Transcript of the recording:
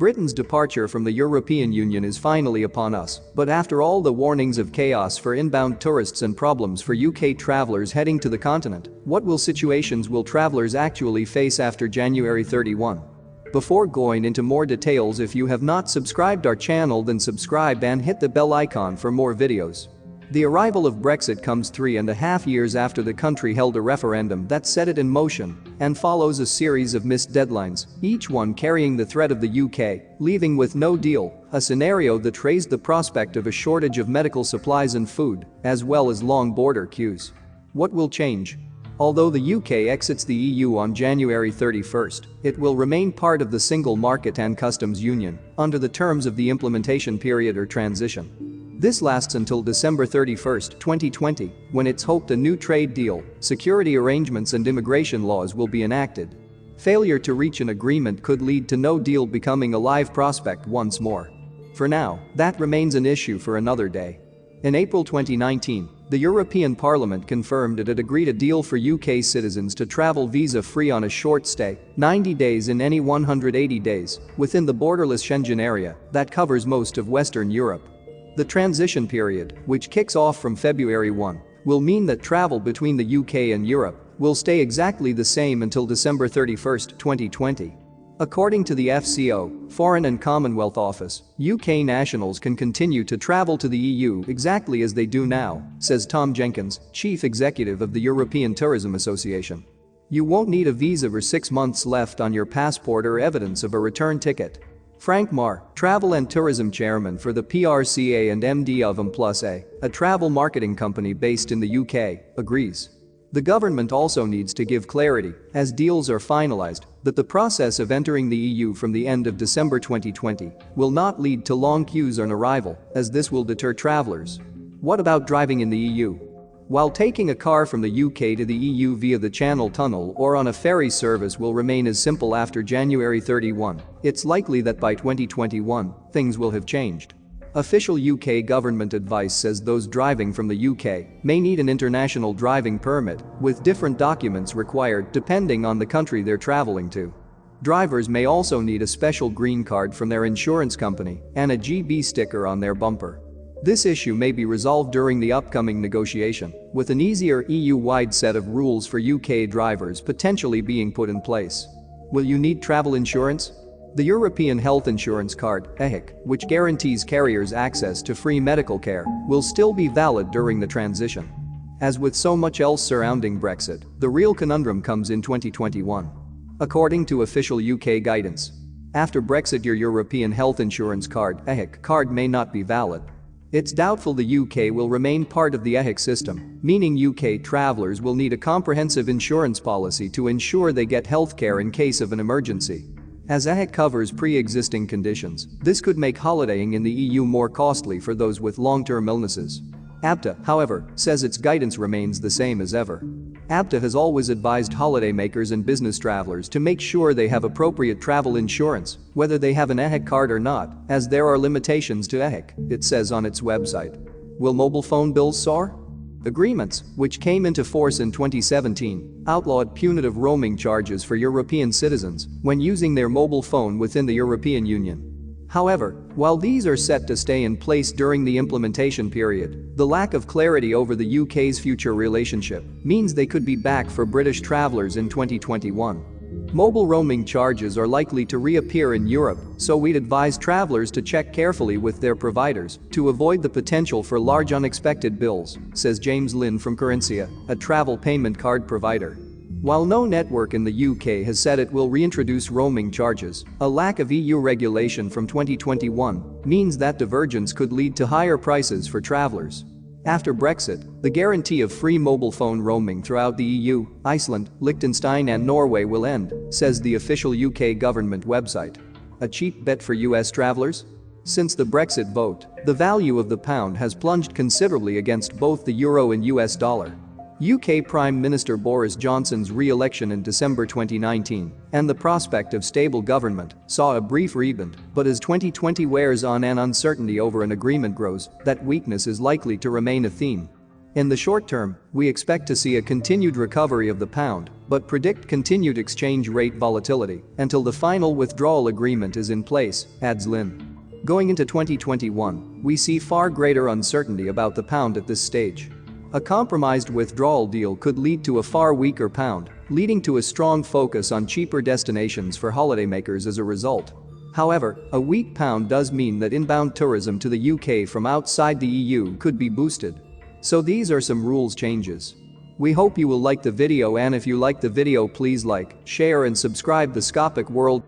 Britain's departure from the European Union is finally upon us, but after all the warnings of chaos for inbound tourists and problems for UK travellers heading to the continent, what situations will travellers actually face after January 31? Before going into more details, if you have not subscribed our channel, then subscribe and hit the bell icon for more videos. The arrival of Brexit comes 3.5 years after the country held a referendum that set it in motion and follows a series of missed deadlines, each one carrying the threat of the UK leaving with no deal, a scenario that raised the prospect of a shortage of medical supplies and food, as well as long border queues. What will change? Although the UK exits the EU on January 31st, it will remain part of the single market and customs union under the terms of the implementation period or transition. This lasts until December 31, 2020, when it's hoped a new trade deal, security arrangements and immigration laws will be enacted. Failure to reach an agreement could lead to no deal becoming a live prospect once more. For now, that remains an issue for another day. In April 2019, the European Parliament confirmed it had agreed a deal for UK citizens to travel visa-free on a short stay, 90 days in any 180 days, within the borderless Schengen area that covers most of Western Europe. The transition period, which kicks off from February 1, will mean that travel between the UK and Europe will stay exactly the same until December 31, 2020. According to the FCO, Foreign and Commonwealth Office, UK nationals can continue to travel to the EU exactly as they do now, says Tom Jenkins, Chief Executive of the European Tourism Association. You won't need a visa for 6 months left on your passport or evidence of a return ticket. Frank Marr, Travel and Tourism Chairman for the PRCA and MD of M+A, a travel marketing company based in the UK, agrees. The government also needs to give clarity, as deals are finalized, that the process of entering the EU from the end of December 2020 will not lead to long queues on arrival, as this will deter travellers. What about driving in the EU? While taking a car from the UK to the EU via the Channel Tunnel or on a ferry service will remain as simple after January 31, it's likely that by 2021, things will have changed. Official UK government advice says those driving from the UK may need an international driving permit, with different documents required depending on the country they're traveling to. Drivers may also need a special green card from their insurance company and a GB sticker on their bumper. This issue may be resolved during the upcoming negotiation, with an easier EU-wide set of rules for UK drivers potentially being put in place. Will you need travel insurance? The European Health Insurance Card, EHIC, which guarantees carriers access to free medical care, will still be valid during the transition. As with so much else surrounding Brexit, the real conundrum comes in 2021. According to official UK guidance, after Brexit, your European Health Insurance Card, EHIC, card may not be valid. It's doubtful the UK will remain part of the EHIC system, meaning UK travellers will need a comprehensive insurance policy to ensure they get healthcare in case of an emergency. As EHIC covers pre-existing conditions, this could make holidaying in the EU more costly for those with long-term illnesses. ABTA, however, says its guidance remains the same as ever. ABTA has always advised holidaymakers and business travelers to make sure they have appropriate travel insurance, whether they have an EHIC card or not, as there are limitations to EHIC, it says on its website. Will mobile phone bills soar? Agreements, which came into force in 2017, outlawed punitive roaming charges for European citizens when using their mobile phone within the European Union. However, while these are set to stay in place during the implementation period, the lack of clarity over the UK's future relationship means they could be back for British travellers in 2021. Mobile roaming charges are likely to reappear in Europe, so we'd advise travellers to check carefully with their providers to avoid the potential for large unexpected bills, says James Lynn from Currencia, a travel payment card provider. While no network in the UK has said it will reintroduce roaming charges, a lack of EU regulation from 2021 means that divergence could lead to higher prices for travellers. After Brexit, the guarantee of free mobile phone roaming throughout the EU, Iceland, Liechtenstein and Norway will end, says the official UK government website. A cheap bet for US travellers? Since the Brexit vote, the value of the pound has plunged considerably against both the euro and US dollar. UK Prime Minister Boris Johnson's re-election in December 2019 and the prospect of stable government saw a brief rebound, but as 2020 wears on and uncertainty over an agreement grows, that weakness is likely to remain a theme. In the short term, we expect to see a continued recovery of the pound, but predict continued exchange rate volatility until the final withdrawal agreement is in place, adds Lin. Going into 2021, we see far greater uncertainty about the pound at this stage. A compromised withdrawal deal could lead to a far weaker pound, leading to a strong focus on cheaper destinations for holidaymakers as a result. However, a weak pound does mean that inbound tourism to the UK from outside the EU could be boosted. So these are some rules changes. We hope you will like the video, and if you like the video, please like, share and subscribe the Scopicworld.